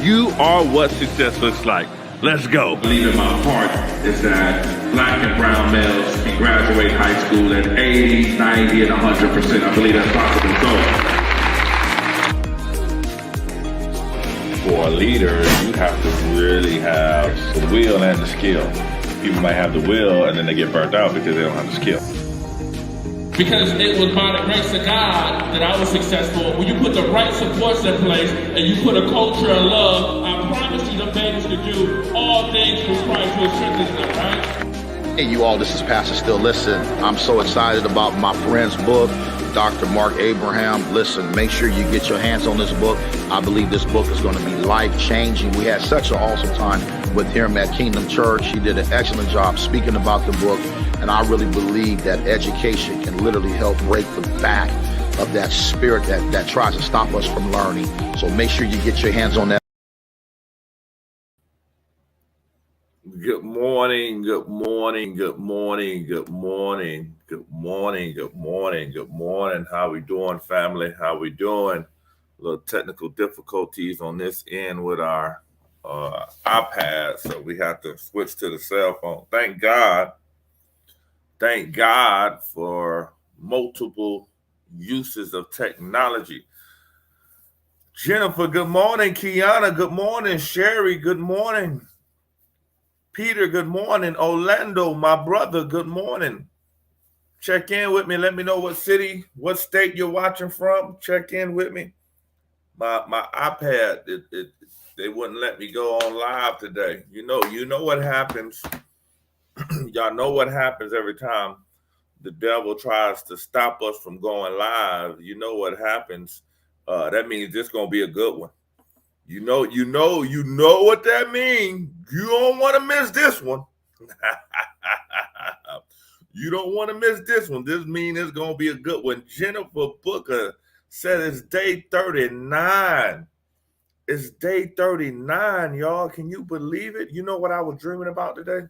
You are what success looks like. Let's go. I believe in my heart is that black and brown males can graduate high school at 80, 90, and 100%. I believe that's possible. So, for a leader, you have to really have the will and the skill. People might have the will and then they get burnt out because they don't have the skill. Because it was by the grace of God that I was successful. When you put the right supports in place and you put a culture of love, I promise you the babies can do all things through Christ who strengthens them, right? Hey, you all, this is Pastor Still. Listen, I'm so excited about my friend's book, Dr. Mark Abraham. Listen, make sure you get your hands on this book. I believe this book is going to be life-changing. We had such an awesome time with him at Kingdom Church. He did an excellent job speaking about the book. And I really believe that education can literally help break the back of that spirit that tries to stop us from learning. So make sure you get your hands on that. Good morning, good morning, good morning, good morning, good morning, good morning, good morning. How we doing, family? How we doing? A little technical difficulties on this end with our iPad, so we have to switch to the cell phone. Thank God for multiple uses of technology. Jennifer, good morning. Kiana, good morning. Sherry, good morning. Peter, good morning. Orlando, my brother, good morning. Check in with me. Let me know what city, what state you're watching from. Check in with me. My iPad, they wouldn't let me go on live today. You know what happens. Y'all know what happens every time the devil tries to stop us from going live. You know what happens. That means this gonna be a good one. You know what that means. You don't want to miss this one. You don't want to miss this one. This means it's gonna be a good one. Jennifer Booker said it's day 39. It's day 39, y'all. Can you believe it? You know what I was dreaming about today?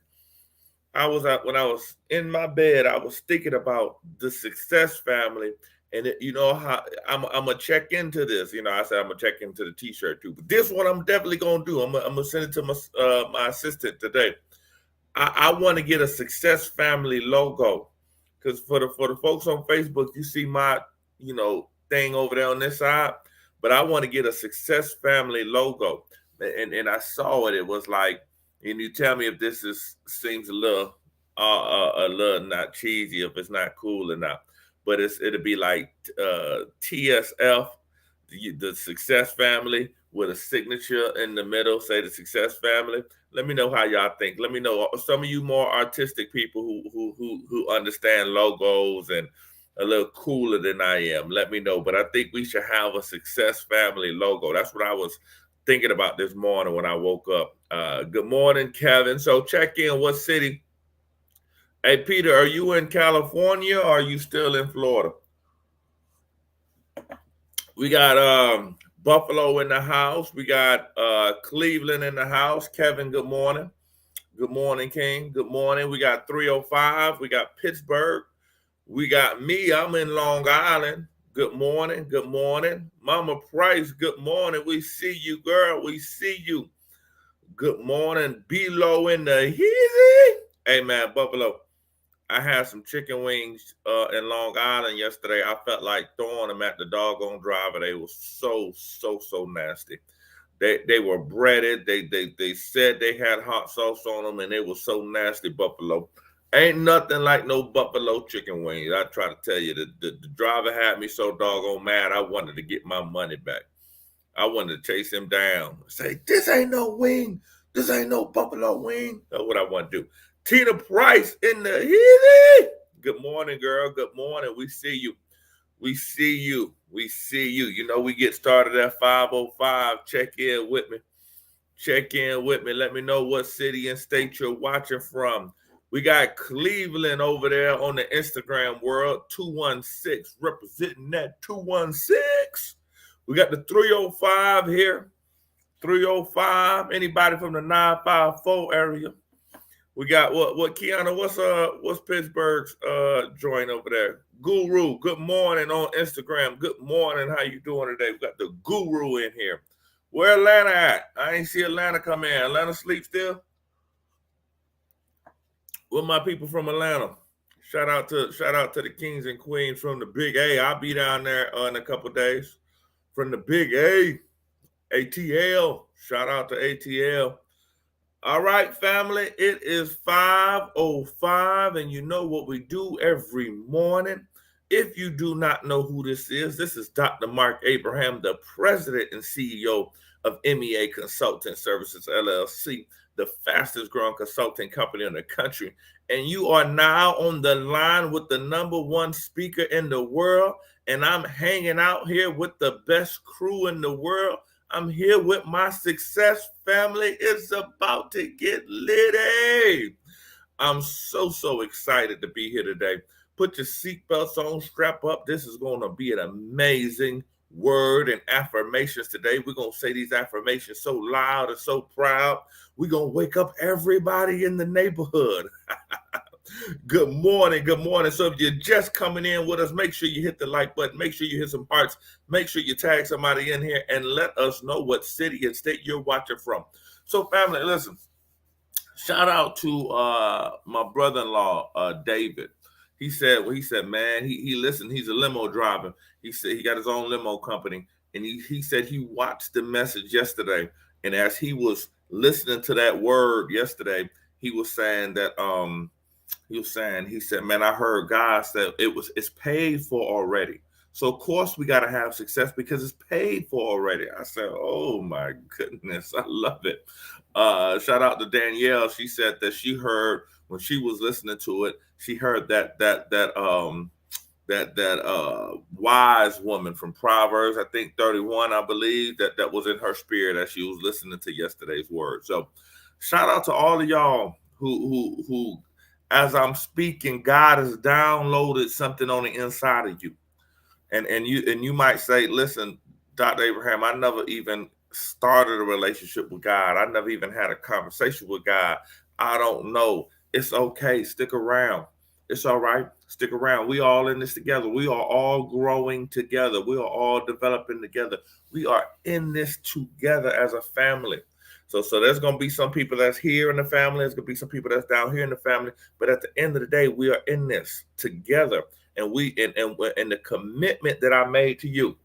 When I was in my bed, I was thinking about the Success family, and how I'm gonna check into this. I said I'm gonna check into the T-shirt too, but this one I'm definitely gonna do. I'm gonna send it to my assistant today. I want to get a Success family logo, because for the folks on Facebook, you see my thing over there on this side, but I want to get a Success family logo, and I saw it. It was like. And you tell me if this seems a little not cheesy, if it's not cool or not. But it'll be like TSF, the Success family, with a signature in the middle, say the Success family. Let me know how y'all think. Let me know. Some of you more artistic people who understand logos and a little cooler than I am. Let me know. But I think we should have a Success family logo. That's what I was thinking about this morning when I woke up. Good morning, Kevin. So check in. What city? Hey, Peter, are you in California or are you still in Florida? We got Buffalo in the house. We got Cleveland in the house. Kevin, good morning. Good morning, King. Good morning. We got 305. We got Pittsburgh. We got me. I'm in Long Island. Good morning. Good morning. Mama Price, good morning. We see you, girl. We see you. Good morning. Below in the heezy. Hey, man, Buffalo, I had some chicken wings in Long Island yesterday. I felt like throwing them at the doggone driver. They were so nasty. They were breaded. They said they had hot sauce on them, and they were so nasty, Buffalo. Ain't nothing like no Buffalo chicken wings. I try to tell you, the driver had me so doggone mad, I wanted to get my money back. I wanted to chase him down. Say, this ain't no wing. This ain't no Buffalo wing. That's what I want to do. Tina Price in the heat. Good morning, girl. Good morning. We see you. We see you. We see you. We get started at 5:05. Check in with me. Check in with me. Let me know what city and state you're watching from. We got Cleveland over there on the Instagram world, 216, representing that 216. We got the 305 here, 305. Anybody from the 954 area? We got what Kiana? What's Pittsburgh's joint over there? Guru. Good morning on Instagram. Good morning. How you doing today? We got the Guru in here. Where Atlanta at? I ain't see Atlanta come in. Atlanta sleep still? What my people from Atlanta? Shout out to the kings and queens from the Big A. I'll be down there in a couple days. From the Big A, ATL. Shout out to ATL. All right, family. It is 5:05, and you know what we do every morning. If you do not know who this is Dr. Mark Abraham, the president and CEO of MEA Consulting Services, LLC, the fastest growing consulting company in the country. And you are now on the line with the number one speaker in the world. And I'm hanging out here with the best crew in the world. I'm here with my success family. It's about to get lit. I'm so excited to be here today. Put your seatbelts on, strap up. This is going to be an amazing word and affirmations today. We're going to say these affirmations so loud and so proud. We're going to wake up everybody in the neighborhood. Good morning. Good morning. So if you're just coming in with us, make sure you hit the like button. Make sure you hit some hearts. Make sure you tag somebody in here and let us know what city and state you're watching from. So family, listen, shout out to my brother-in-law, David. He said, man, he listened. He's a limo driver. He said he got his own limo company. And he said he watched the message yesterday. And as he was listening to that word yesterday, he was saying that, he said, man, I heard God said it's paid for already. So of course we got to have success because it's paid for already. I said, oh my goodness, I love it. Shout out to Danielle. She said that she heard when she was listening to it, she heard that wise woman from Proverbs, I think 31, I believe that was in her spirit as she was listening to yesterday's word. So shout out to all of y'all who as I'm speaking, God has downloaded something on the inside of you. And you might say, listen, Dr. Abraham, I never even started a relationship with God. I never even had a conversation with God. I don't know. It's okay. Stick around. It's all right. Stick around. We all in this together. We are all growing together. We are all developing together. We are in this together as a family. So there's going to be some people that's here in the family. There's going to be some people that's down here in the family. But at the end of the day, we are in this together. And the commitment that I made to you,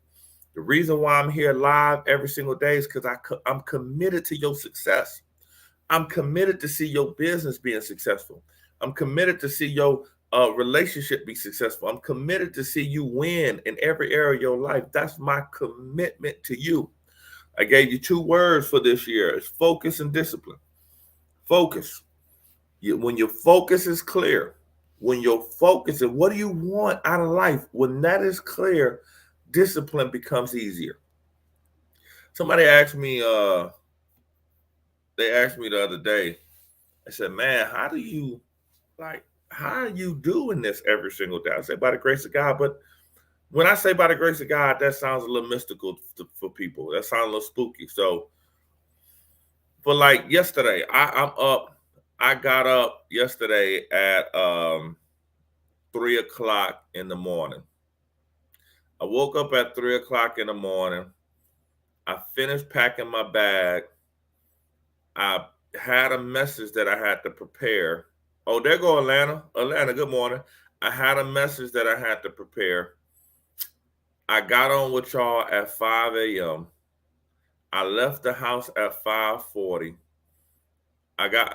the reason why I'm here live every single day is because I'm committed to your success. I'm committed to see your business being successful. I'm committed to see your relationship be successful. I'm committed to see you win in every area of your life. That's my commitment to you. I gave you 2 words for this year. It's focus and discipline. Focus. When your focus is clear, when your focus is what do you want out of life, when that is clear, discipline becomes easier. Somebody asked me, the other day, I said, man, how are you doing this every single day? I said, by the grace of God. But when I say by the grace of God, that sounds a little mystical for people. That sounds a little spooky. So for like yesterday, I'm up. I got up yesterday at 3 o'clock in the morning. I woke up at 3 o'clock in the morning. I finished packing my bag. I had a message that I had to prepare. Oh, there go Atlanta. Atlanta, good morning. I had a message that I had to prepare. I got on with y'all at 5 a.m. I left the house at 5:40. I got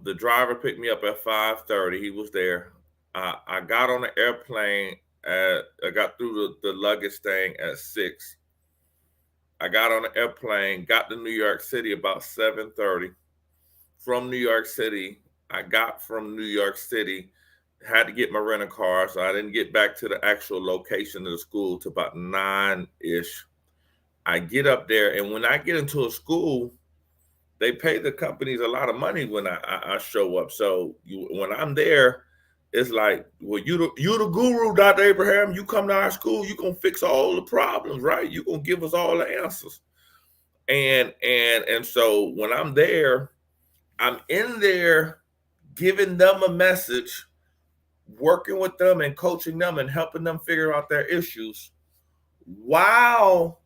the driver picked me up at 5:30. He was there. I got on the airplane I got through the luggage thing at 6. I got on the airplane, got to New York City about 7:30. From New York City, had to get my rental car, so I didn't get back to the actual location of the school till about 9-ish. I get up there, and when I get into a school, they pay the companies a lot of money when I show up. So when I'm there, it's like, well, you the guru, Dr. Abraham. You come to our school, you gonna fix all the problems, right? You gonna give us all the answers. And so when I'm there, I'm in there giving them a message, working with them and coaching them and helping them figure out their issues while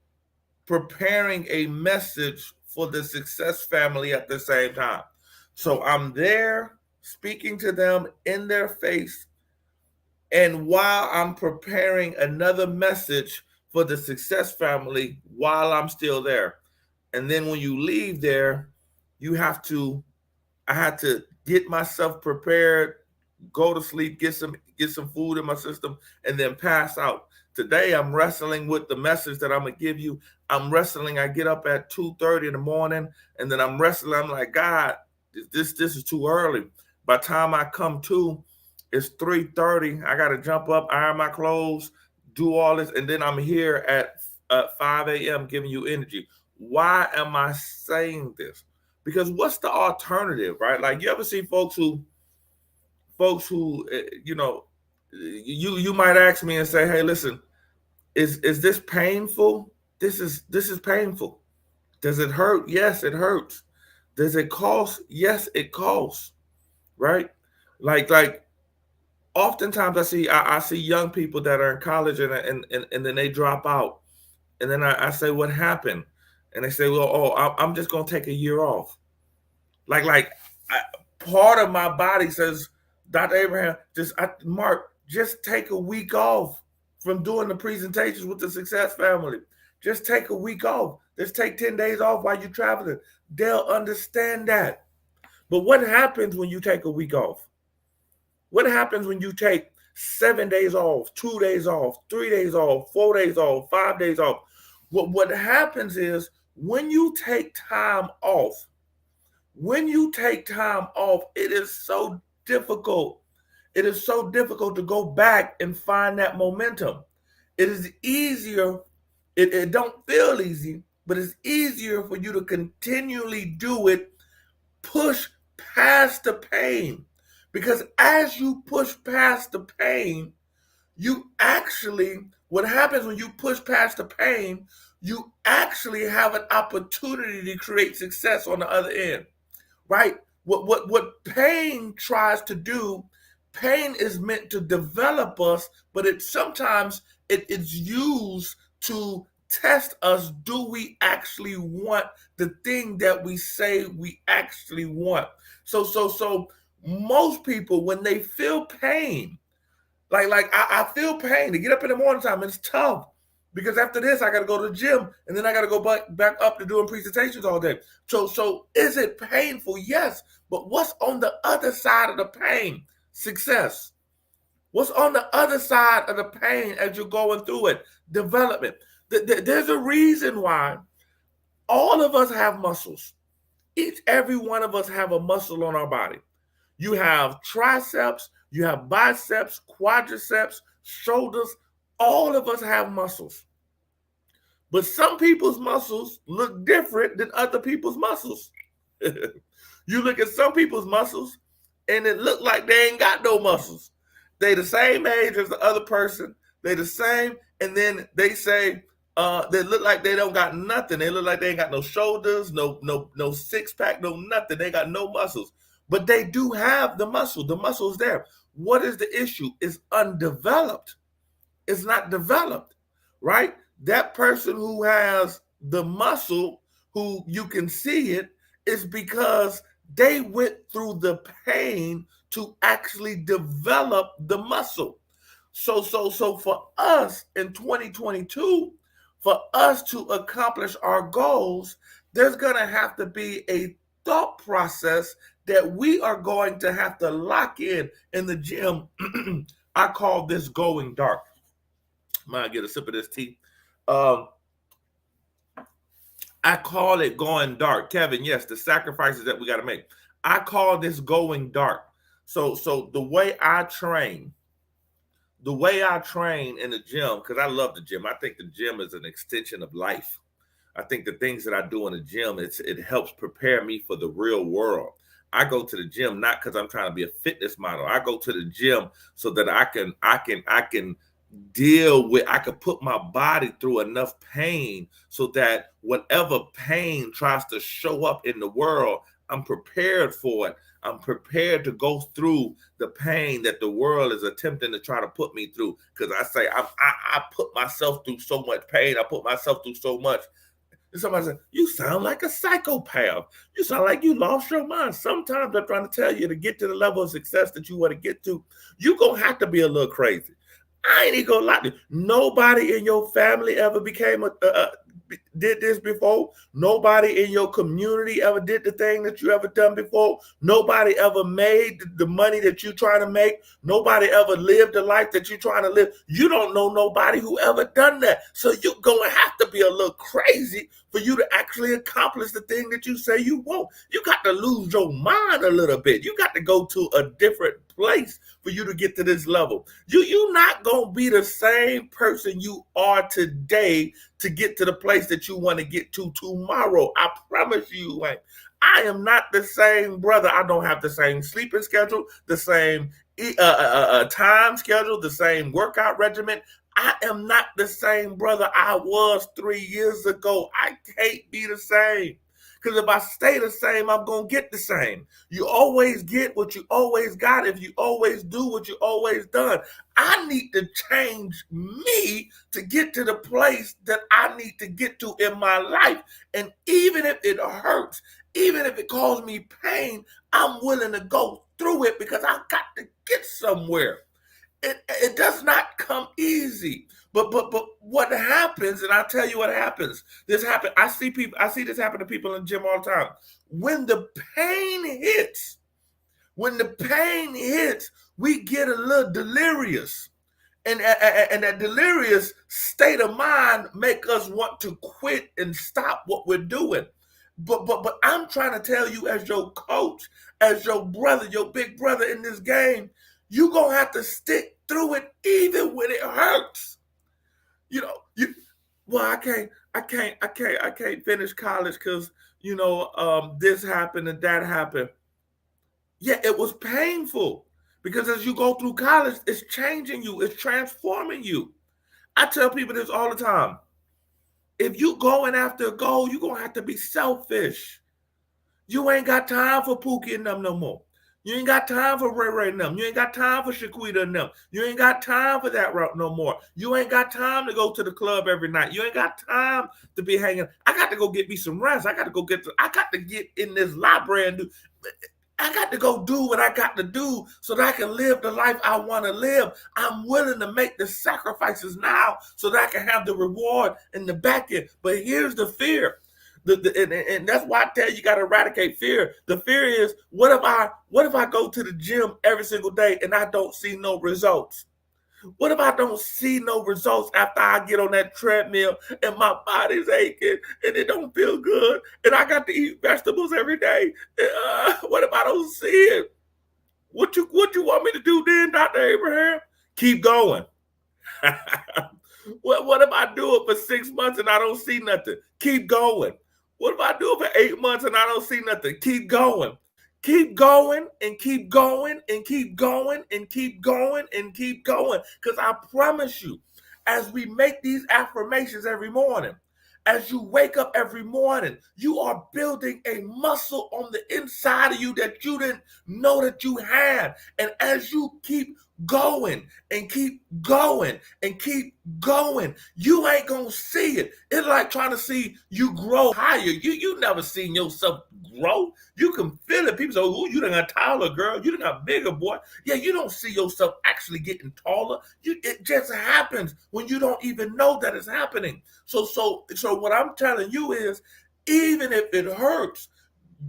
preparing a message for the Success family at the same time. So I'm there speaking to them in their face, and while I'm preparing another message for the Success family while I'm still there. And then when you leave there, I had to get myself prepared, go to sleep, get some food in my system, and then pass out. Today, I'm wrestling with the message that I'm gonna give you. I'm wrestling. I get up at 2:30 in the morning, and then I'm wrestling. I'm like, God, this is too early. By the time I come to, it's 3:30. I gotta jump up, iron my clothes, do all this, and then I'm here at 5 a.m. giving you energy. Why am I saying this? Because what's the alternative, right? Like, you ever see folks who, you know, you might ask me and say, hey, listen, is this painful? This is painful. Does it hurt? Yes, it hurts. Does it cost? Yes, it costs, right? Like oftentimes I see young people that are in college and then they drop out. And then I say, what happened? And they say, well, I'm just going to take a year off. Part of my body says, Dr. Abraham, Mark, just take a week off from doing the presentations with the Success family. Just take a week off. Just take 10 days off while you're traveling. They'll understand that. But what happens when you take a week off? What happens when you take 7 days off, 2 days off, 3 days off, 4 days off, 5 days off? What happens is when you take time off, it is so difficult. It is so difficult to go back and find that momentum. It is easier. It don't feel easy, but it's easier for you to continually do it, push past the pain. Because as you push past the pain, what happens when you push past the pain, you actually have an opportunity to create success on the other end, right? What pain tries to do, pain is meant to develop us, but sometimes it's used to test us. Do we actually want the thing that we say we actually want? So most people, when they feel pain, like I feel pain to get up in the morning time, and it's tough because after this I got to go to the gym and then I got to go back up to doing presentations all day. So is it painful? Yes, but what's on the other side of the pain? Success. What's on the other side of the pain as you're going through it? Development. There's a reason why all of us have muscles. Every one of us have a muscle on our body. You have triceps, you have biceps, quadriceps, shoulders. All of us have muscles. But some people's muscles look different than other people's muscles. You look at some people's muscles and it look like they ain't got no muscles. They the same age as the other person. They the same, and then they say they look like they don't got nothing. They look like they ain't got no shoulders, no six pack, no nothing. They got no muscles. But they do have the muscle. The muscle's there. What is the issue? It's undeveloped. It's not developed, right? That person who has the muscle, who you can see it, is because they went through the pain to actually develop the muscle. So for us in 2022, for us to accomplish our goals, there's going to have to be a thought process that we are going to have to lock in the gym. I call this going dark. Might get a sip of this tea. I call it going dark. Kevin, yes, the sacrifices that we got to make. I call this going dark. So the way I train in the gym, because I love the gym. I think the gym is an extension of life. I think the things that I do in the gym, it helps prepare me for the real world. I go to the gym not because I'm trying to be a fitness model. I go to the gym so that I can deal with, I could put my body through enough pain so that whatever pain tries to show up in the world, I'm prepared for it. I'm prepared to go through the pain that the world is attempting to try to put me through. Because I say I put myself through so much pain. I put myself through so much. And somebody said, you sound like a psychopath. You sound like you lost your mind. Sometimes I'm trying to tell you, to get to the level of success that you want to get to, you're going to have to be a little crazy. I ain't even gonna lie to you. Nobody in your family ever did this before. Nobody in your community ever did the thing that you ever done before. Nobody ever made the money that you're trying to make. Nobody ever lived the life that you're trying to live. You don't know nobody who ever done that. So you're going to have to be a little crazy for you to actually accomplish the thing that you say you want. You got to lose your mind a little bit. You got to go to a different place for you to get to this level. You're not going to be the same person you are today to get to the place that you want to get to tomorrow. I promise you, ain't. I am not the same brother. I don't have the same sleeping schedule, the same time schedule, the same workout regimen. I am not the same brother I was 3 years ago. I can't be the same. Because if I stay the same, I'm going to get the same. You always get what you always got if you always do what you always done. I need to change me to get to the place that I need to get to in my life. And even if it hurts, even if it causes me pain, I'm willing to go through it because I got to get somewhere. It does not come easy. But what happens, and I'll tell you what happens. This happen. I see this happen to people in the gym all the time. When the pain hits, we get a little delirious. And that delirious state of mind make us want to quit and stop what we're doing. But I'm trying to tell you, as your coach, as your brother, your big brother in this game, you're going to have to stick through it even when it hurts. I can't finish college because, this happened and that happened. Yeah, it was painful because as you go through college, it's changing you. It's transforming you. I tell people this all the time. If you going after a goal, you're going to have to be selfish. You ain't got time for Pookie and them no more. You ain't got time for Ray Ray and them. You ain't got time for Shaquita and them. You ain't got time for that route no more. You ain't got time to go to the club every night. You ain't got time to be hanging. I got to go get me some rest. I got to get in this library and do. I got to go do what I got to do so that I can live the life I want to live. I'm willing to make the sacrifices now so that I can have the reward in the back end. But here's the fear. And that's why I tell you got to eradicate fear. The fear is, what if I go to the gym every single day and I don't see no results? What if I don't see no results after I get on that treadmill and my body's aching and it don't feel good and I got to eat vegetables every day? What if I don't see it? What you want me to do then, Dr. Abraham? Keep going. What if I do it for 6 months and I don't see nothing? Keep going. What if I do it for 8 months and I don't see nothing? Keep going. Keep going and keep going and keep going and keep going and keep going. Because I promise you, as we make these affirmations every morning, as you wake up every morning, you are building a muscle on the inside of you that you didn't know that you had. And as you keep going and keep going and keep going, you ain't gonna see it. It's like trying to see you grow higher. You never seen yourself grow. You can feel it. People say, oh, you done got taller, girl. You done got bigger, boy. Yeah, you don't see yourself actually getting taller. It just happens when you don't even know that it's happening. So what I'm telling you is, even if it hurts,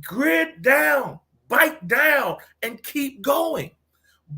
grit down, bite down, and keep going.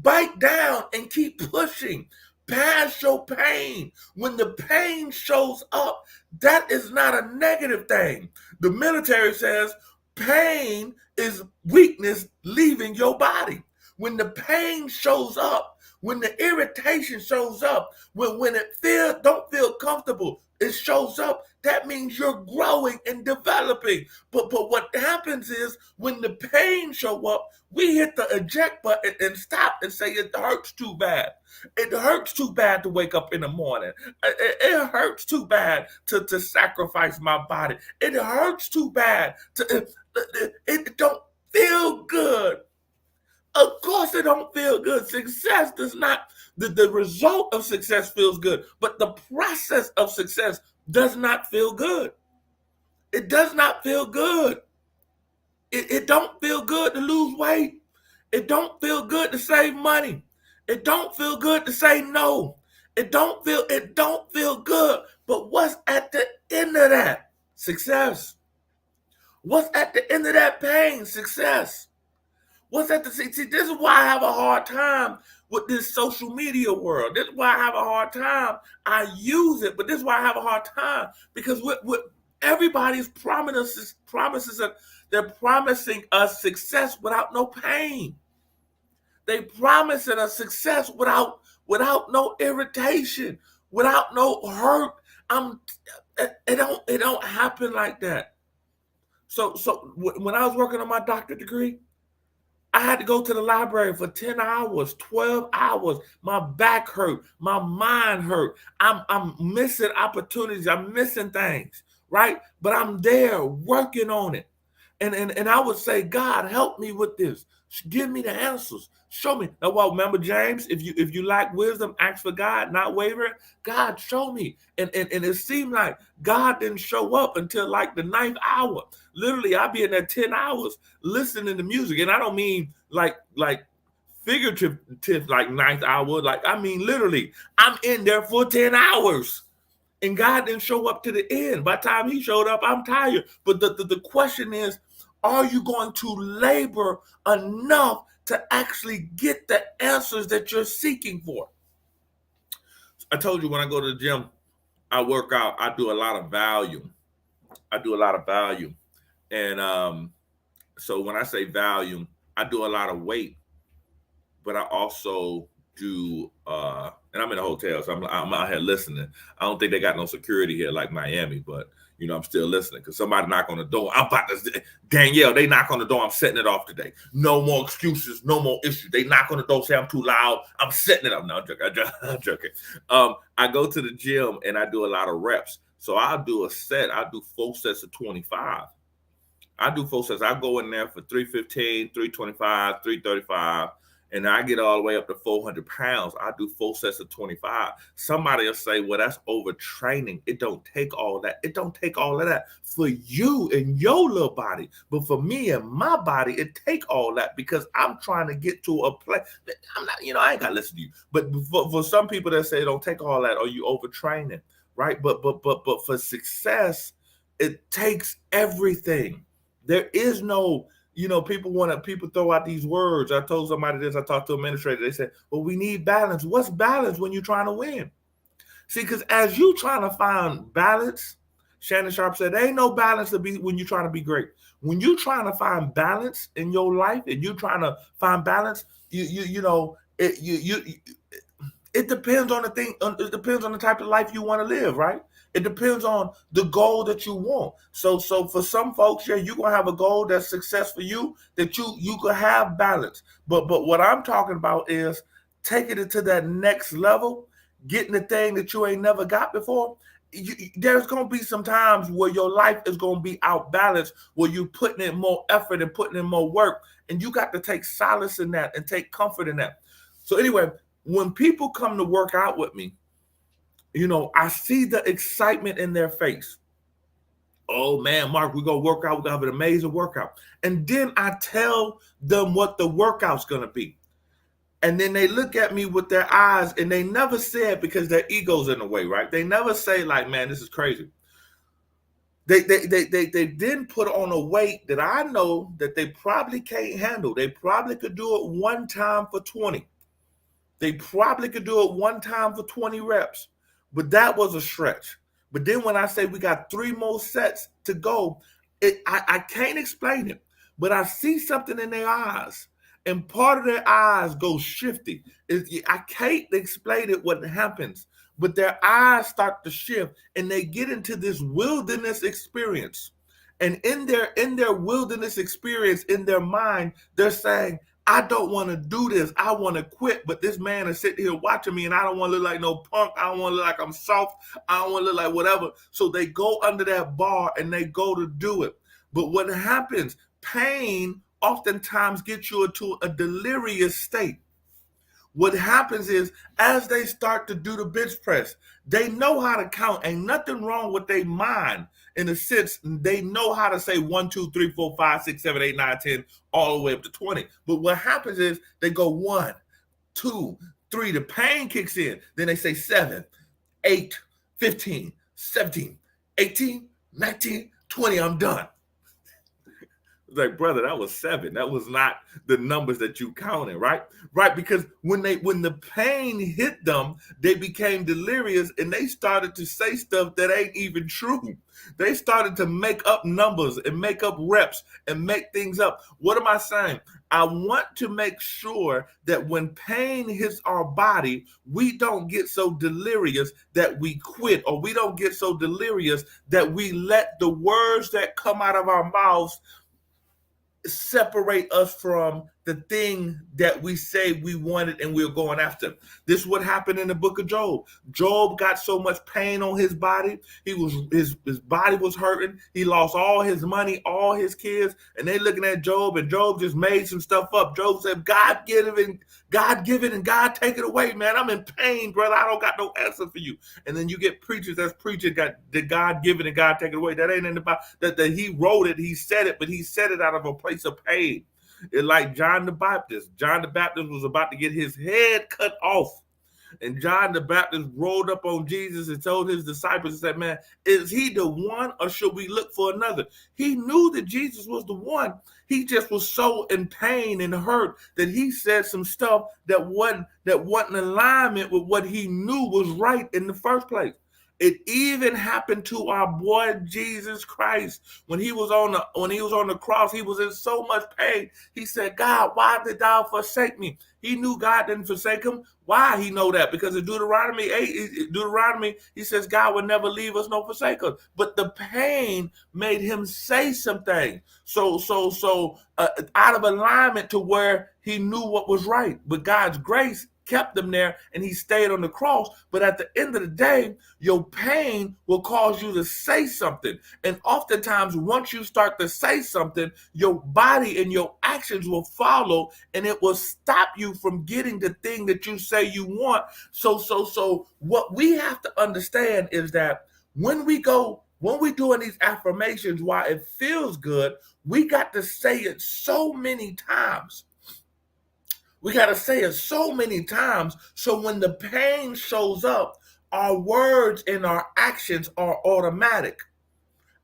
Bite down and keep pushing past your pain. When the pain shows up, that is not a negative thing. The military says pain is weakness leaving your body. When the pain shows up, when the irritation shows up, when it don't feel comfortable, it shows up, that means you're growing and developing. But what happens is, when the pain show up, we hit the eject button and stop and say, it hurts too bad. It hurts too bad to wake up in the morning. It hurts too bad to sacrifice my body. It hurts too bad. It don't feel good. Of course it don't feel good. Success does not, the result of success feels good, but the process of success does not feel good. It does not feel good. It don't feel good to lose weight. It don't feel good to save money. It don't feel good to say no. It don't feel good. But what's at the end of that? Success. What's at the end of that pain? Success. What's at the see? This is why I have a hard time with this social media world. This is why I have a hard time. I use it, but this is why I have a hard time because with everybody's promises they're promising us success without no pain. They promising us success without no irritation, without no hurt. It don't happen like that. So when I was working on my doctorate degree, I had to go to the library for 10 hours, 12 hours. My back hurt. My mind hurt. I'm missing opportunities. I'm missing things, right? But I'm there working on it. And I would say, God, help me with this. Give me the answers. Show me. Now, well, remember, James, if you lack wisdom, ask for God, not wavering. God, show me. And it seemed like God didn't show up until like the 9th hour. Literally, I'd be in there 10 hours listening to music. And I don't mean like figurative like 9th hour. Like, I mean, literally, I'm in there for 10 hours. And God didn't show up to the end. By the time he showed up, I'm tired. But the question is, are you going to labor enough to actually get the answers that you're seeking for? I told you when I go to the gym, I work out, I do a lot of volume. And so when I say volume, I do a lot of weight, but I also do, and I'm in a hotel, so I'm out here listening. I don't think they got no security here like Miami, but you know, I'm still listening because somebody knock on the door. I'm about to, Danielle, they knock on the door. I'm setting it off today. No more excuses, no more issues. They knock on the door, say I'm too loud. I'm setting it up. No, I'm joking. I go to the gym and I do a lot of reps. So I'll do a set. I'll do 4 sets of 25. I do 4 sets. I go in there for 315, 325, 335. And I get all the way up to 400 pounds. I do 4 sets of 25. Somebody will say, well, that's overtraining. It don't take all that. It don't take all of that for you and your little body. But for me and my body, it take all that because I'm trying to get to a place. I'm not, I ain't got to listen to you. But for some people that say it don't take all that, or you overtraining, right? But for success, it takes everything. There is no... people throw out these words. I told somebody this, I talked to an administrator. They said, well, we need balance. What's balance when you're trying to win? See, because as you trying to find balance, Shannon Sharp said, there ain't no balance to be when you're trying to be great. When you're trying to find balance in your life and you're trying to find balance, it depends on the thing. It depends on the type of life you want to live, right? It depends on the goal that you want. So for some folks, yeah, you're gonna have a goal that's success for you, that you could have balance. But what I'm talking about is taking it to that next level, getting the thing that you ain't never got before. There's gonna be some times where your life is gonna be out balanced, where you're putting in more effort and putting in more work, and you got to take solace in that and take comfort in that. So anyway, when people come to work out with me, I see the excitement in their face. Oh man, Mark, we're gonna work out. We're gonna have an amazing workout. And then I tell them what the workout's gonna be. And then they look at me with their eyes, and they never say it because their ego's in the way, right? They never say like, man, this is crazy. They then put on a weight that I know that they probably can't handle. They probably could do it one time for 20. They probably could do it one time for 20 reps. But that was a stretch. But then when I say we got 3 more sets to go, I can't explain it. But I see something in their eyes. And part of their eyes go shifty. I can't explain it what happens. But their eyes start to shift. And they get into this wilderness experience. And in their wilderness experience, in their mind, they're saying, I don't want to do this. I want to quit, but this man is sitting here watching me, and I don't want to look like no punk. I don't want to look like I'm soft. I don't want to look like whatever. So they go under that bar, and they go to do it. But what happens? Pain oftentimes gets you into a delirious state. What happens is, as they start to do the bench press, they know how to count. Ain't nothing wrong with their mind. in a sense, they know how to say 1, 2, 3, 4, 5, 6, 7, 8, 9, 10, all the way up to 20. But what happens is they go 1, 2, 3, the pain kicks in. Then they say 7, 8, 15, 17, 18, 19, 20, I'm done. Like, brother, that was 7. That was not the numbers that you counted, right? Right, because when the pain hit them, they became delirious and they started to say stuff that ain't even true. They started to make up numbers and make up reps and make things up. What am I saying? I want to make sure that when pain hits our body, we don't get so delirious that we quit, or we don't get so delirious that we let the words that come out of our mouths separate us from the thing that we say we wanted and we're going after. This is what happened in the book of Job. Job got so much pain on his body. His body was hurting. He lost all his money, all his kids, and they looking at Job, and Job just made some stuff up. Job said, God give it and God take it away, man. I'm in pain, brother. I don't got no answer for you. And then you get preachers that's preaching that God give it and God take it away. That ain't in the Bible. That he wrote it, he said it, but he said it out of a place of pain. It's like John the Baptist. John the Baptist was about to get his head cut off. And John the Baptist rolled up on Jesus and told his disciples and said, man, is he the one or should we look for another? He knew that Jesus was the one. He just was so in pain and hurt that he said some stuff that wasn't in alignment with what he knew was right in the first place. It even happened to our boy Jesus Christ. When he was on the cross, he was in so much pain. He said, God, why did thou forsake me? He knew God didn't forsake him. Why he know that? Because in Deuteronomy, he says God would never leave us nor forsake us. But the pain made him say something. So out of alignment to where he knew what was right. But God's grace kept them there and he stayed on the cross. But at the end of the day, your pain will cause you to say something. And oftentimes, once you start to say something, your body and your actions will follow, and it will stop you from getting the thing that you say you want. So what we have to understand is that when we're doing these affirmations, while it feels good, we got to say it so many times. We got to say it so many times, so when the pain shows up, our words and our actions are automatic.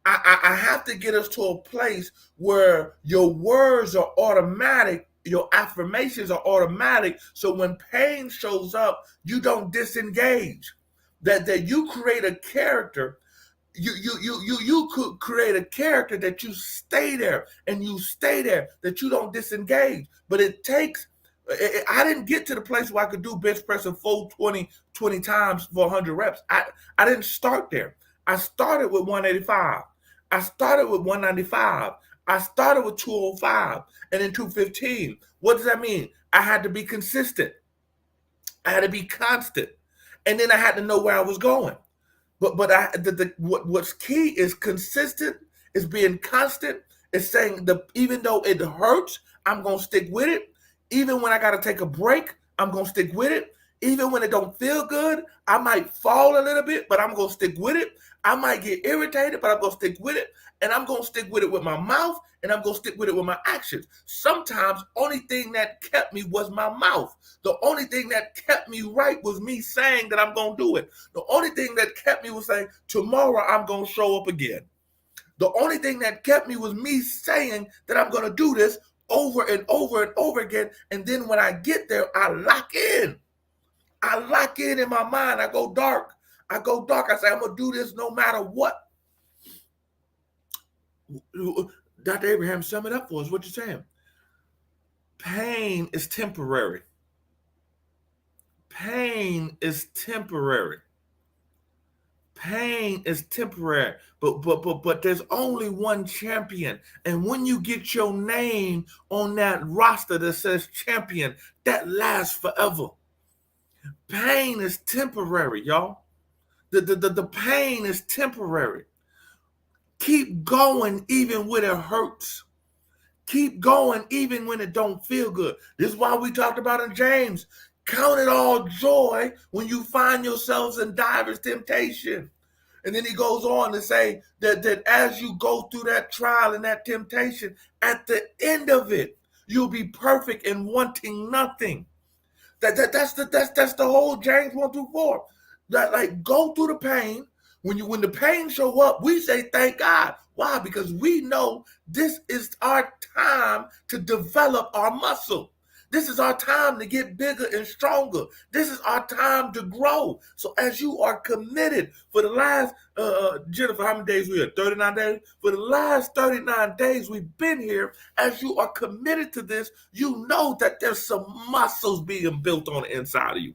I have to get us to a place where your words are automatic, your affirmations are automatic, so when pain shows up, you don't disengage. That you create a character. You could create a character that you stay there, and you stay there, that you don't disengage. But it takes. I didn't get to the place where I could do bench press and fold 20 times for 100 reps. I didn't start there. I started with 185. I started with 195. I started with 205 and then 215. What does that mean? I had to be consistent. I had to be constant. And then I had to know where I was going. But what's key is consistent, is being constant, is saying even though it hurts, I'm going to stick with it. Even when I got to take a break, I'm going to stick with it. Even when it don't feel good, I might fall a little bit, but I'm going to stick with it. I might get irritated, but I'm going to stick with it. And I'm going to stick with it with my mouth, and I'm going to stick with it with my actions. Sometimes, only thing that kept me was my mouth. The only thing that kept me right was me saying that I'm going to do it. The only thing that kept me was saying, tomorrow I'm going to show up again. The only thing that kept me was me saying that I'm going to do this over and over and over again. And then when I get there, I lock in. I lock in my mind. I go dark. I say, I'm going to do this no matter what. Dr. Abraham, sum it up for us. What you saying? Pain is temporary. Pain is temporary. Pain is temporary, but there's only one champion. And when you get your name on that roster that says champion, that lasts forever. Pain is temporary, y'all. The pain is temporary. Keep going even when it hurts. Keep going even when it don't feel good. This is why we talked about in James. Count it all joy when you find yourselves in diverse temptation. And then he goes on to say that as you go through that trial and that temptation, at the end of it, you'll be perfect and wanting nothing. That's the whole James 1-4. That, like, go through the pain. When the pain show up, we say thank God. Why? Because we know this is our time to develop our muscle. This is our time to get bigger and stronger. This is our time to grow. So as you are committed for the last, Jennifer, how many days we here? 39 days? For the last 39 days we've been here, as you are committed to this, you know that there's some muscles being built on the inside of you.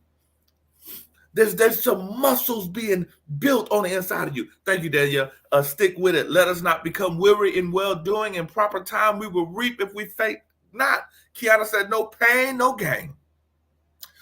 There's some muscles being built on the inside of you. Thank you, Danielle. Stick with it. Let us not become weary in well-doing. In proper time we will reap if we faint not. Kiana said, no pain, no gain.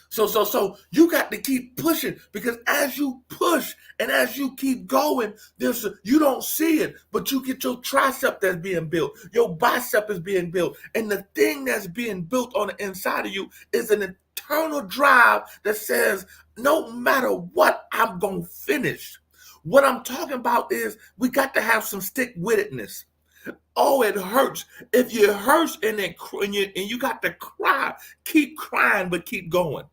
So you got to keep pushing, because as you push and as you keep going, you don't see it, but you get your tricep that's being built. Your bicep is being built. And the thing that's being built on the inside of you is an eternal drive that says, no matter what, I'm going to finish. What I'm talking about is we got to have some stick-with-itness. Oh, it hurts. If it hurts and you got to cry, keep crying, but keep going.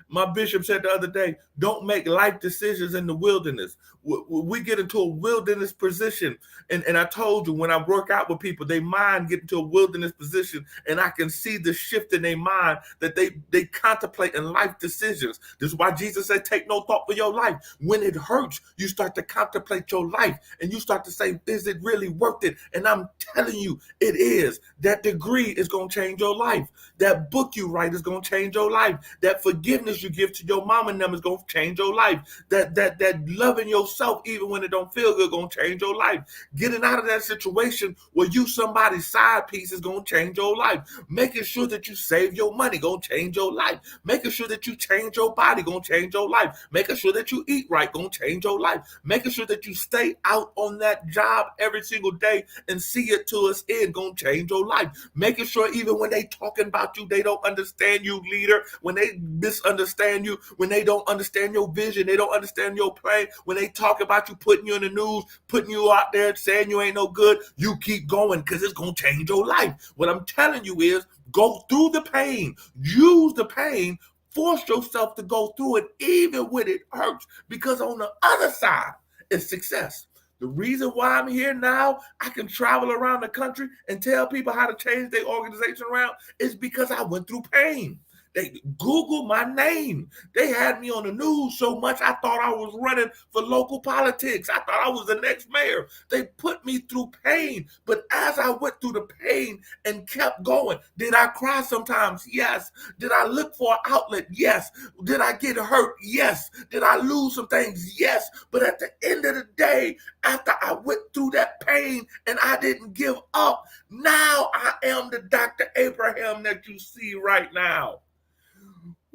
My bishop said the other day, don't make life decisions in the wilderness. We get into a wilderness position. And I told you, when I work out with people, they mind get into a wilderness position, and I can see the shift in their mind that they contemplate in life decisions. This is why Jesus said, take no thought for your life. When it hurts, you start to contemplate your life, and you start to say, is it really worth it? And I'm telling you, it is. That degree is going to change your life. That book you write is going to change your life. That forgiveness you give to your mom and them is going to change your life. That loving yourself even when it don't feel good going to change your life. Getting out of that situation where you somebody's side piece is going to change your life. Making sure that you save your money going to change your life. Making sure that you change your body going to change your life. Making sure that you eat right going to change your life. Making sure that you stay out on that job every single day and see it to its end going to change your life. Making sure even when they talking about you, they don't understand you, leader. When they misunderstand you, when they don't understand your vision, they don't understand your plan, when they talk about you, putting you in the news, putting you out there, saying you ain't no good, you keep going, because it's going to change your life. What I'm telling you is, go through the pain, use the pain, force yourself to go through it even when it hurts, because on the other side is success. The reason why I'm here now, I can travel around the country and tell people how to change their organization around, is because I went through pain. They Googled my name. They had me on the news so much I thought I was running for local politics. I thought I was the next mayor. They put me through pain. But as I went through the pain and kept going, did I cry sometimes? Yes. Did I look for an outlet? Yes. Did I get hurt? Yes. Did I lose some things? Yes. But at the end of the day, after I went through that pain and I didn't give up, now I am the Dr. Abraham that you see right now.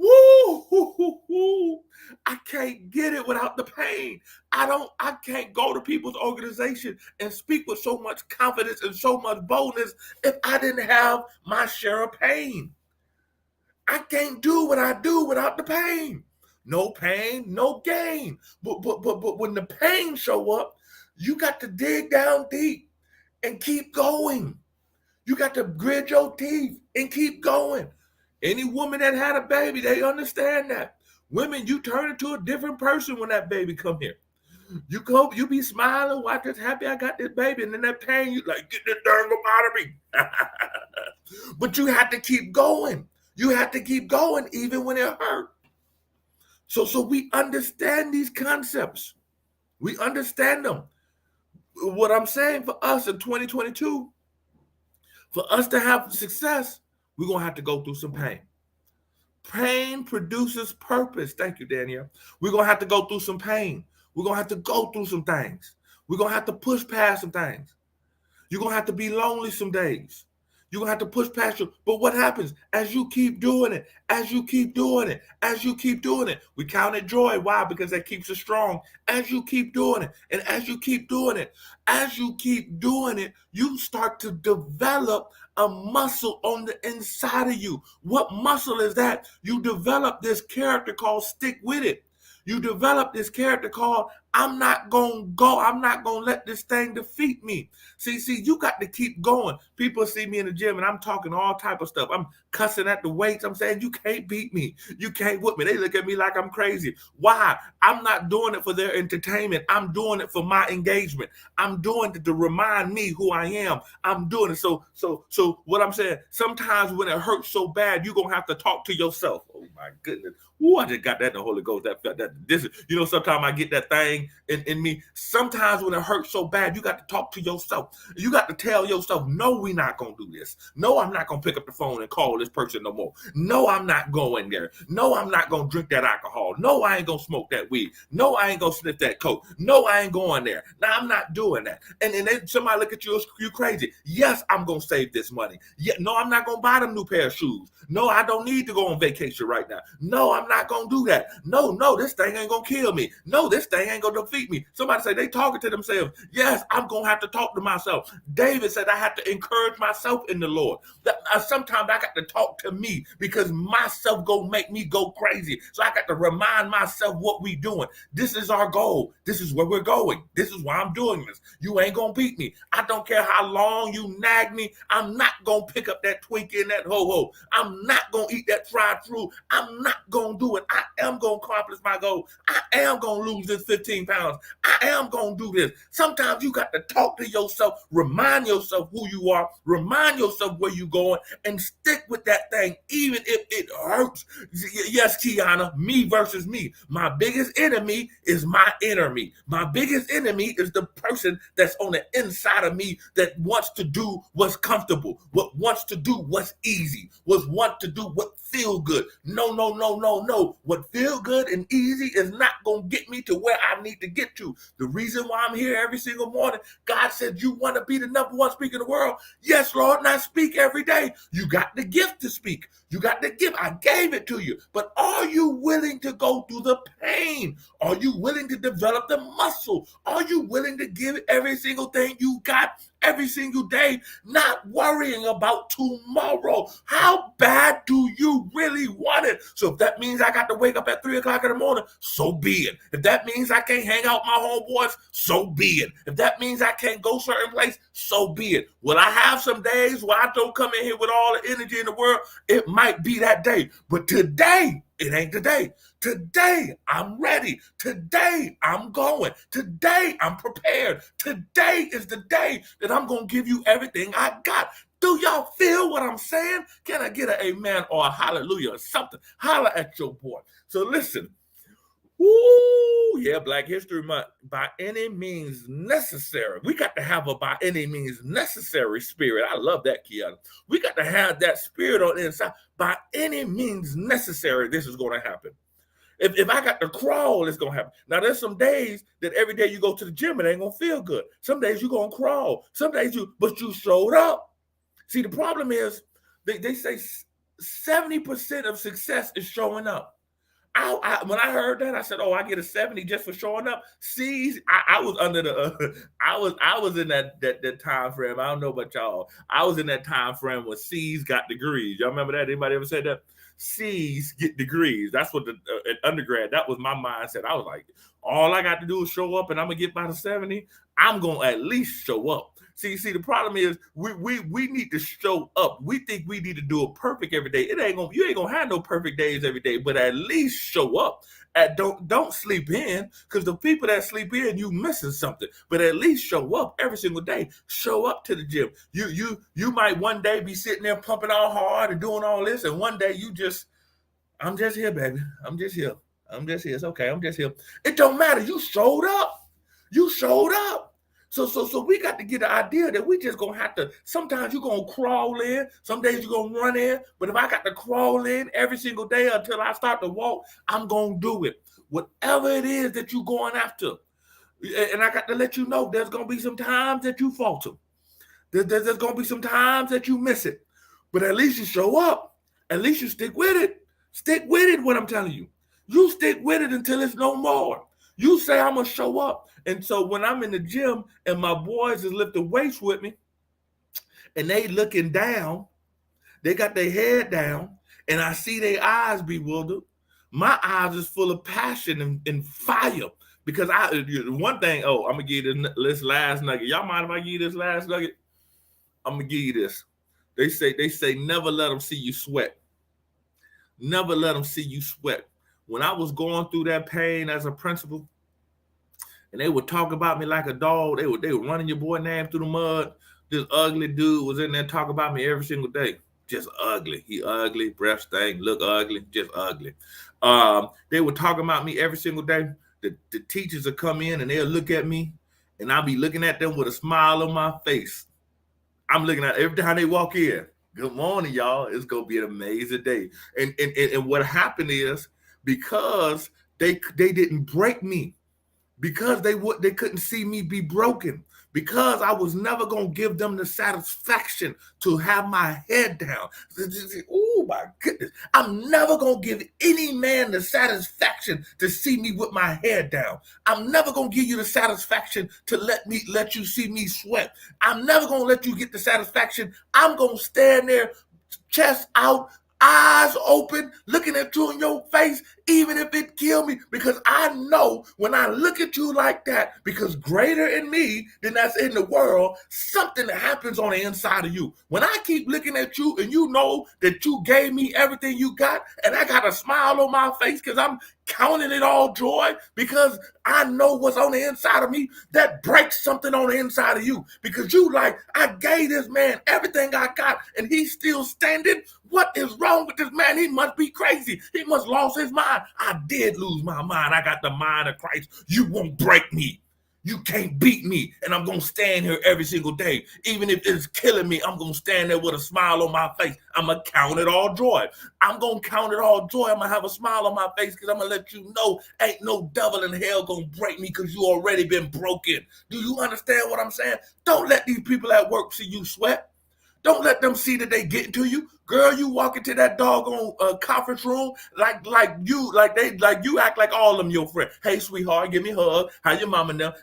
Woo! I can't get it without the pain. I can't go to people's organization and speak with so much confidence and so much boldness if I didn't have my share of pain. I can't do what I do without the pain. No pain, no gain. But when the pain show up, you got to dig down deep and keep going. You got to grit your teeth and keep going. Any woman that had a baby, they understand that. Women, you turn into a different person when that baby come here. You be smiling, watch this, happy I got this baby, and then that pain, you like, get this darn out of me. But you have to keep going. You have to keep going even when it hurt. So we understand these concepts. We understand them. What I'm saying for us in 2022, for us to have success, we're going to have to go through some pain. Pain produces purpose. Thank you, Danielle. We're going to have to go through some pain. We're going to have to go through some things. We're going to have to push past some things. You're going to have to be lonely some days. You're going to have to push past you. But what happens as you keep doing it, as you keep doing it, as you keep doing it? We count it joy. Why? Because that keeps us strong. As you keep doing it, and as you keep doing it, as you keep doing it, you start to develop a muscle on the inside of you. What muscle is that? You develop this character called stick with it. You develop this character called I'm not going to go. I'm not going to let this thing defeat me. See, you got to keep going. People see me in the gym and I'm talking all type of stuff. I'm cussing at the weights. I'm saying, you can't beat me. You can't whip me. They look at me like I'm crazy. Why? I'm not doing it for their entertainment. I'm doing it for my engagement. I'm doing it to remind me who I am. I'm doing it. So what I'm saying, sometimes when it hurts so bad, you're going to have to talk to yourself. Oh my goodness. Ooh, I just got that in the Holy Ghost. Sometimes I get that thing in me. Sometimes when it hurts so bad, you got to talk to yourself. You got to tell yourself, no, we're not going to do this. No, I'm not going to pick up the phone and call this person no more. No, I'm not going there. No, I'm not going to drink that alcohol. No, I ain't going to smoke that weed. No, I ain't going to sniff that coke. No, I ain't going there. Now, I'm not doing that. And then somebody look at you, you crazy. Yes, I'm going to save this money. Yeah, no, I'm not going to buy them new pair of shoes. No, I don't need to go on vacation right now. No, I'm not going to do that. No, this thing ain't going to kill me. No, this thing ain't going to defeat me. Somebody say they talking to themselves. Yes, I'm going to have to talk to myself. David said I have to encourage myself in the Lord. Sometimes I got to talk to me because myself go make me go crazy. So I got to remind myself what we doing. This is our goal. This is where we're going. This is why I'm doing this. You ain't going to beat me. I don't care how long you nag me. I'm not going to pick up that Twinkie and that ho-ho. I'm not going to eat that fried fruit. I'm not going to do it. I am going to accomplish my goal. I am going to lose this 15 pounds. I am going to do this. Sometimes you got to talk to yourself, remind yourself who you are, remind yourself where you're going, and stick with that thing, even if it hurts. Yes, Kiana, me versus me. My biggest enemy is my inner me. My biggest enemy is the person that's on the inside of me that wants to do what's comfortable, what wants to do what's easy, what wants to do what feel good. No. What feel good and easy is not going to get me to where I need to get to. The reason why I'm here every single morning, God said, you want to be the number one speaker in the world? Yes, Lord, and I speak every day. You got the gift to speak. You got the gift. I gave it to you. But are you willing to go through the pain? Are you willing to develop the muscle? Are you willing to give every single thing you got every single day, not worrying about tomorrow? How bad do you really want it? So if that means I got to wake up at 3 o'clock in the morning, so be it. If that means I can't hang out with my homeboys, so be it. If that means I can't go certain place, so be it. Will I have some days where I don't come in here with all the energy in the world? It might be that day. But today, it ain't today. Today, I'm ready. Today, I'm going. Today, I'm prepared. Today is the day that I'm going to give you everything I got. Do y'all feel what I'm saying? Can I get an amen or a hallelujah or something? Holler at your boy. So listen. Ooh, yeah, Black History Month. By any means necessary. We got to have a by any means necessary spirit. I love that, Kiana. We got to have that spirit on the inside. By any means necessary, this is going to happen. If I got to crawl, it's going to happen. Now, there's some days that every day you go to the gym, it ain't going to feel good. Some days you're going to crawl. Some days but you showed up. See, the problem is they say 70% of success is showing up. When I heard that, I said, "Oh, I get a 70 just for showing up." C's, I was under the, I was in that time frame. I don't know about y'all. I was in that time frame when C's got degrees. Y'all remember that? Anybody ever said that? C's get degrees. That's what at undergrad. That was my mindset. I was like, all I got to do is show up, and I'm gonna get by the 70. I'm gonna at least show up. See, the problem is we need to show up. We think we need to do it perfect every day. You ain't gonna have no perfect days every day, but at least show up. Don't sleep in, because the people that sleep in, you missing something. But at least show up every single day. Show up to the gym. You might one day be sitting there pumping all hard and doing all this, and one day I'm just here, baby. I'm just here. It's okay. I'm just here. It don't matter. You showed up. So we got to get the idea that we just gonna have to, sometimes you're gonna crawl in, some days you're gonna run in, but if I got to crawl in every single day until I start to walk, I'm gonna do it. Whatever it is that you're going after. And I got to let you know there's gonna be some times that you falter. There's gonna be some times that you miss it. But at least you show up. At least you stick with it. Stick with it, what I'm telling you. You stick with it until it's no more. You say, I'm gonna show up. And so when I'm in the gym and my boys is lifting weights with me and they looking down, they got their head down, and I see their eyes bewildered. My eyes is full of passion and fire, Because one thing, I'm gonna give you this last nugget. Y'all mind if I give you this last nugget? I'm gonna give you this. They say never let them see you sweat. Never let them see you sweat. When I was going through that pain as a principal, and they would talk about me like a dog, they were running your boy name through the mud. This ugly dude was in there talking about me every single day. Just ugly. He ugly, breath stank, look ugly, just ugly. They were talking about me every single day. The teachers will come in and they'll look at me, and I'll be looking at them with a smile on my face. I'm looking at every time they walk in. Good morning, y'all. It's gonna be an amazing day. And what happened is, because they didn't break me, because they couldn't see me be broken, because I was never gonna give them the satisfaction to have my head down. Oh my goodness. I'm never gonna give any man the satisfaction to see me with my head down. I'm never gonna give you the satisfaction to let you see me sweat. I'm never gonna let you get the satisfaction. I'm gonna stand there, chest out, eyes open, looking at you in your face, even if it kills me, because I know when I look at you like that, because greater in me than that's in the world, something happens on the inside of you. When I keep looking at you and you know that you gave me everything you got, and I got a smile on my face because I'm counting it all joy, because I know what's on the inside of me, that breaks something on the inside of you, because you like, I gave this man everything I got and he's still standing. What is wrong with this man? He must be crazy. He must lost his mind. I did lose my mind. I got the mind of Christ. You won't break me. You can't beat me, and I'm going to stand here every single day. Even if it's killing me, I'm going to stand there with a smile on my face. I'm going to count it all joy. I'm going to count it all joy. I'm going to have a smile on my face because I'm going to let you know ain't no devil in hell going to break me because you already been broken. Do you understand what I'm saying? Don't let these people at work see you sweat. Don't let them see that they getting to you. Girl, you walk into that doggone conference room like you act like all of them your friend. Hey, sweetheart, give me a hug. How your mama now?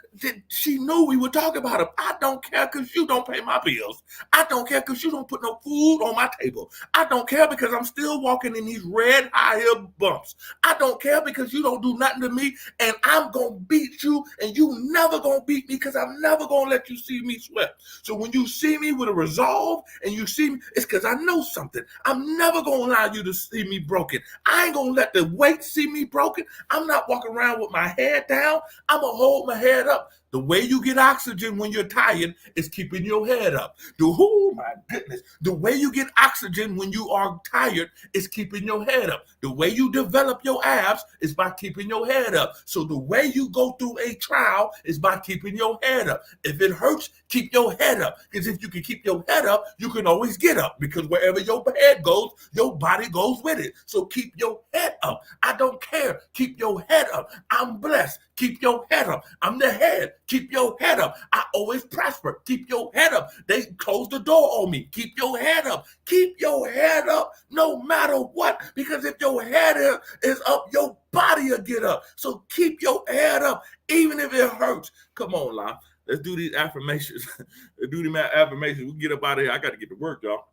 She knew we would talk about it. I don't care because you don't pay my bills. I don't care because you don't put no food on my table. I don't care because I'm still walking in these red high heel bumps. I don't care because you don't do nothing to me, and I'm going to beat you, and you never going to beat me because I'm never going to let you see me sweat. So when you see me with a resolve and you see me, it's because I know something. I'm never going to allow you to see me broken. I ain't going to let the weight see me broken. I'm not walking around with my head down. I'm going to hold my head up. The way you get oxygen when you're tired is keeping your head up. Oh my goodness. The way you get oxygen when you are tired is keeping your head up. The way you develop your abs is by keeping your head up. So the way you go through a trial is by keeping your head up. If it hurts, keep your head up. Because if you can keep your head up, you can always get up. Because wherever your head goes, your body goes with it. So keep your head up. I don't care. Keep your head up. I'm blessed. Keep your head up. I'm the head. Keep your head up. I always prosper. Keep your head up. They closed the door on me. Keep your head up. Keep your head up no matter what. Because if your head is up, your body will get up. So keep your head up even if it hurts. Come on, La. Let's do these affirmations. Let's do these affirmations. We can get up out of here. I got to get to work, y'all.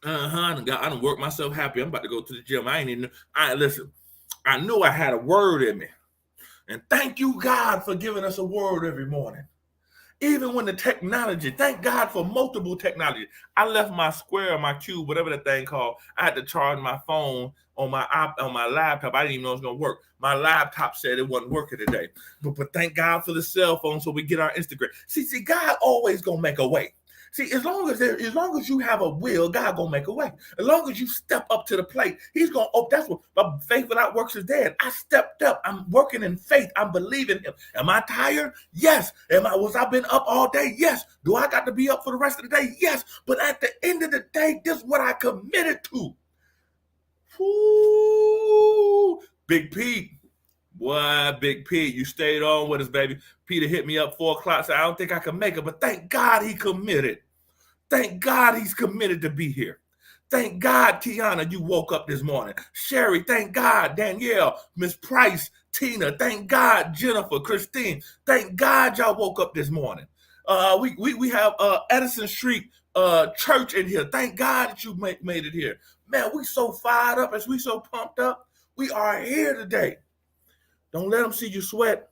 I done worked myself happy. I'm about to go to the gym. Listen. I knew I had a word in me. And thank you, God, for giving us a word every morning. Even when the technology, thank God for multiple technology. I left my square, my cube, whatever that thing called. I had to charge my phone on my laptop. I didn't even know it was going to work. My laptop said it wasn't working today. But thank God for the cell phone so we get our Instagram. See, God always going to make a way. See, as long as you have a will, God gonna make a way. As long as you step up to the plate, He's gonna. Oh, that's what faith without works is dead. I stepped up. I'm working in faith. I'm believing Him. Am I tired? Yes. Was I been up all day? Yes. Do I got to be up for the rest of the day? Yes. But at the end of the day, this is what I committed to. Woo! Big Pete. Boy, Big Pete, you stayed on with us, baby. Peter hit me up 4 o'clock, said, I don't think I can make it, but thank God he committed. Thank God he's committed to be here. Thank God, Tiana, you woke up this morning. Sherry, thank God. Danielle, Miss Price, Tina, thank God. Jennifer, Christine, thank God y'all woke up this morning. We have Edison Street Church in here. Thank God that you made it here. Man, we so fired up, as we so pumped up. We are here today. Don't let them see you sweat.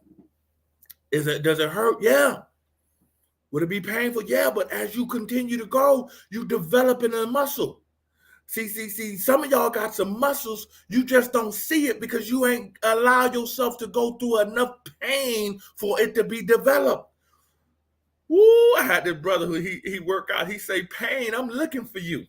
Does it hurt? Yeah. Would it be painful? Yeah, but as you continue to go, you developing a muscle. See, some of y'all got some muscles, you just don't see it because you ain't allow yourself to go through enough pain for it to be developed. Woo, I had this brother who he work out, he say, Pain, I'm looking for you.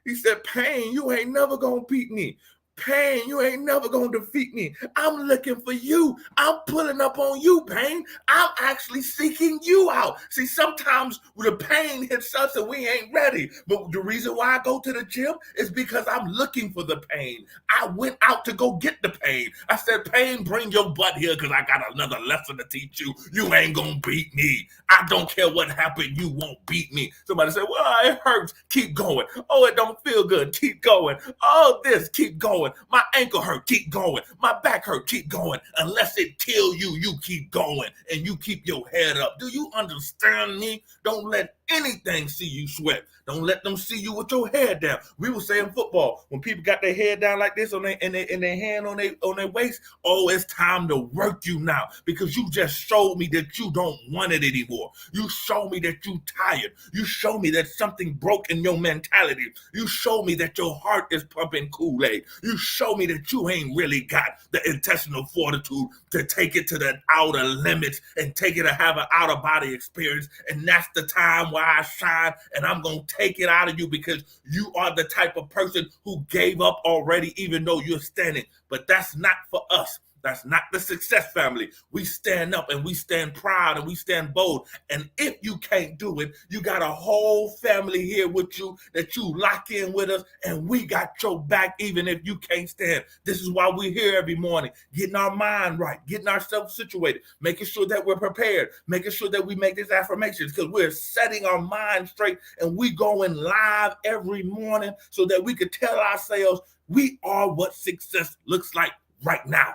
He said, Pain, you ain't never gonna beat me. Pain, you ain't never gonna defeat me. I'm looking for you. I'm pulling up on you, Pain. I'm actually seeking you out. See, sometimes the pain hits us and we ain't ready. But the reason why I go to the gym is because I'm looking for the pain. I went out to go get the pain. I said, Pain, bring your butt here because I got another lesson to teach you. You ain't gonna beat me. I don't care what happened. You won't beat me. Somebody said, well, it hurts. Keep going. Oh, it don't feel good. Keep going. Oh, this, keep going. My ankle hurt, keep going. My back hurt, keep going. Unless it kill you, you keep going and you keep your head up. Do you understand me? Don't let anything see you sweat. Don't let them see you with your head down. We were saying football, when people got their head down like this on their hand on their waist, oh, it's time to work you now because you just showed me that you don't want it anymore. You showed me that you tired. You showed me that something broke in your mentality. You showed me that your heart is pumping Kool-Aid. You showed me that you ain't really got the intestinal fortitude to take it to the outer limits and take it to have an outer body experience. And that's the time where I shine and I'm going to take it out of you because you are the type of person who gave up already, even though you're standing. But that's not for us. That's not the Success Family. We stand up and we stand proud and we stand bold. And if you can't do it, you got a whole family here with you that you lock in with us and we got your back even if you can't stand. This is why we're here every morning, getting our mind right, getting ourselves situated, making sure that we're prepared, making sure that we make these affirmations because we're setting our mind straight and we going live every morning so that we could tell ourselves we are what success looks like right now.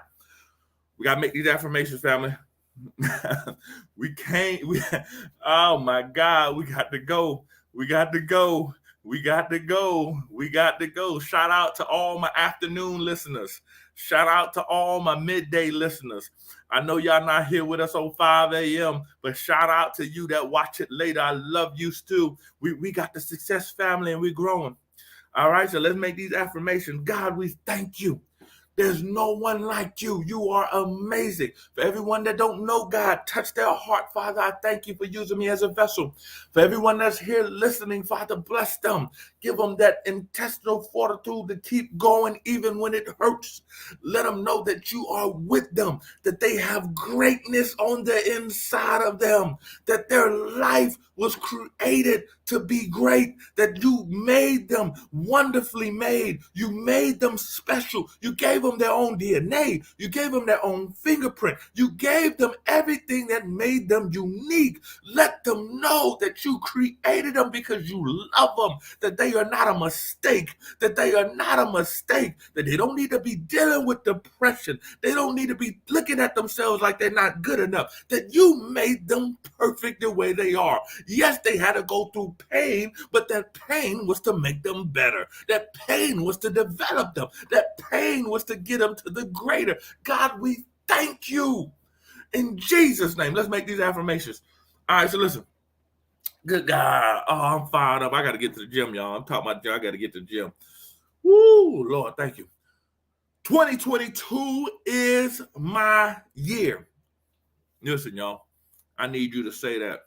We got to make these affirmations, family. Oh my God, we got to go. We got to go. Shout out to all my afternoon listeners. Shout out to all my midday listeners. I know y'all not here with us on 5 a.m., but shout out to you that watch it later. I love you too. We got the Success Family and we're growing. All right, so let's make these affirmations. God, we thank you. There's no one like you. You are amazing. For everyone that don't know God, touch their heart, Father. I thank you for using me as a vessel. For everyone that's here listening, Father, bless them. Give them that intestinal fortitude to keep going even when it hurts. Let them know that you are with them, that they have greatness on the inside of them, that their life was created to be great, that you made them wonderfully made. You made them special. You gave them their own DNA. You gave them their own fingerprint. You gave them everything that made them unique. Let them know that you created them because you love them, that they are not a mistake, that they don't need to be dealing with depression. They don't need to be looking at themselves like they're not good enough, that you made them perfect the way they are. Yes, they had to go through pain, but that pain was to make them better. That pain was to develop them. That pain was to get them to the greater. God, we thank you. In Jesus' name, let's make these affirmations. All right, so listen. Good God. Oh, I'm fired up. I got to get to the gym, y'all. I'm talking about gym. I got to get to the gym. Woo, Lord, thank you. 2022 is my year. Listen, y'all. I need you to say that.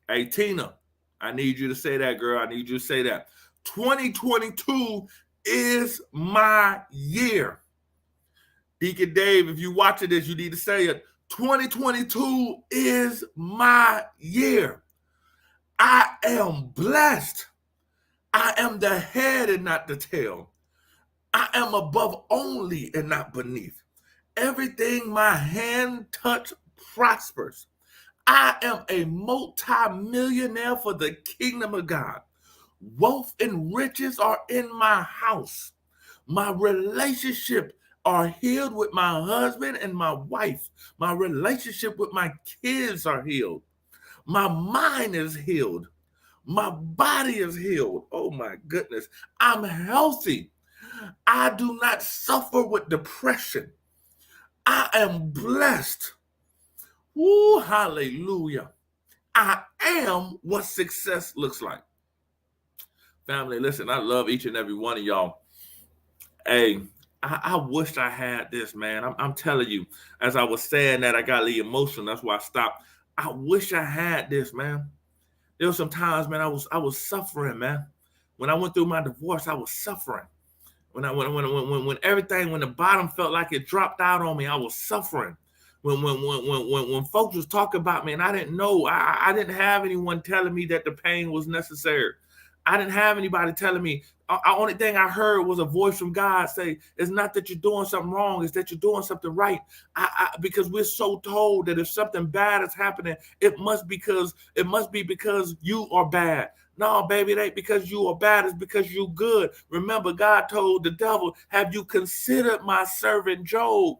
Hey, Tina, I need you to say that, girl. I need you to say that. 2022 is my year. Deacon Dave, if you're watching this, you need to say it. 2022 is my year. I am blessed. I am the head and not the tail. I am above only and not beneath. Everything my hand touch prospers. I am a multi-millionaire for the kingdom of God. Wealth and riches are in my house. My relationship are healed with my husband and my wife. My relationship with my kids are healed. My mind is healed. My body is healed. Oh my goodness. I'm healthy. I do not suffer with depression. I am blessed. Woo, hallelujah. I am what success looks like. Family, listen, I love each and every one of y'all. Hey, I wish I had this, man. I'm telling you, as I was saying that, I got a little emotional. That's why I stopped. I wish I had this, man. There were some times, man, I was suffering, man. When I went through my divorce, I was suffering. When everything, when the bottom felt like it dropped out on me, I was suffering. When folks was talking about me and I didn't know, I didn't have anyone telling me that the pain was necessary. I didn't have anybody telling me. The only thing I heard was a voice from God say, it's not that you're doing something wrong, it's that you're doing something right. Because we're so told that if something bad is happening, it must be because you are bad. No, baby, it ain't because you are bad, it's because you good. Remember, God told the devil, have you considered my servant Job?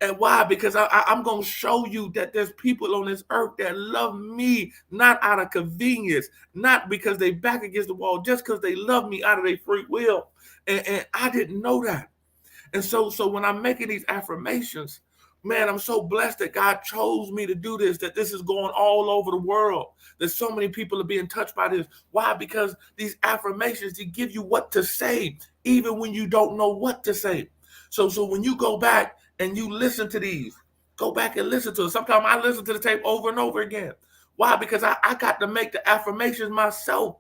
And why? Because I'm going to show you that there's people on this earth that love me, not out of convenience, not because they back against the wall, just because they love me out of their free will. And I didn't know that. And so when I'm making these affirmations, man, I'm so blessed that God chose me to do this, that this is going all over the world. There's so many people are being touched by this. Why? Because these affirmations, they give you what to say, even when you don't know what to say. So when you go back and you listen to these, go back and listen to it. Sometimes I listen to the tape over and over again. Why? Because I got to make the affirmations myself.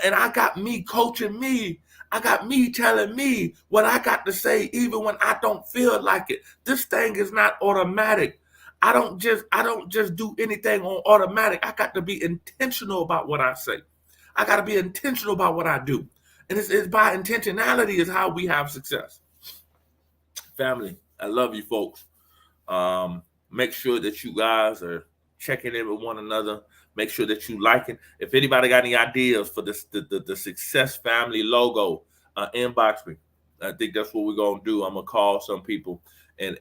And I got me coaching me. I got me telling me what I got to say, even when I don't feel like it. This thing is not automatic. I don't just do anything on automatic. I got to be intentional about what I say. I got to be intentional about what I do. And it's by intentionality is how we have success. Family, I love you folks. Make sure that you guys are checking in with one another. Make sure that you like it. If anybody got any ideas for this, the Success Family logo, inbox me. I think that's what we're gonna do. I'm gonna call some people and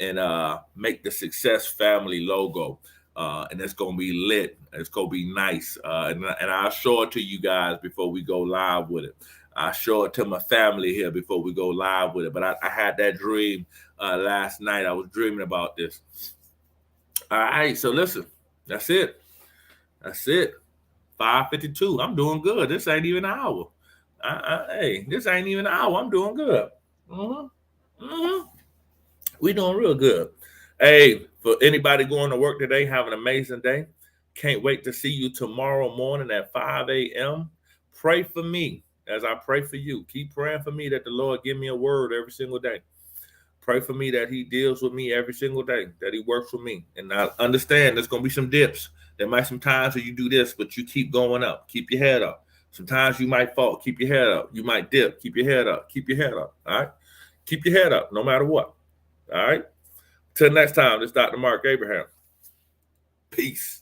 make the Success Family logo, and it's gonna be lit. It's gonna be nice, and I'll show it to you guys before we go live with it. I show it to my family here before we go live with it. But I had that dream last night. I was dreaming about this. All right, so listen, that's it. That's it. 5:52. I'm doing good. This ain't even an hour. Hey, this ain't even an hour. I'm doing good. We doing real good. Hey, for anybody going to work today, have an amazing day. Can't wait to see you tomorrow morning at 5 a.m. Pray for me as I pray for you. Keep praying for me that the Lord give me a word every single day. Pray for me that he deals with me every single day, that he works with me. And I understand there's going to be some dips. There might be some times where you do this, but you keep going up. Keep your head up. Sometimes you might fall. Keep your head up. You might dip. Keep your head up. Keep your head up. All right? Keep your head up no matter what. All right? Till next time, this is Dr. Mark Abraham. Peace.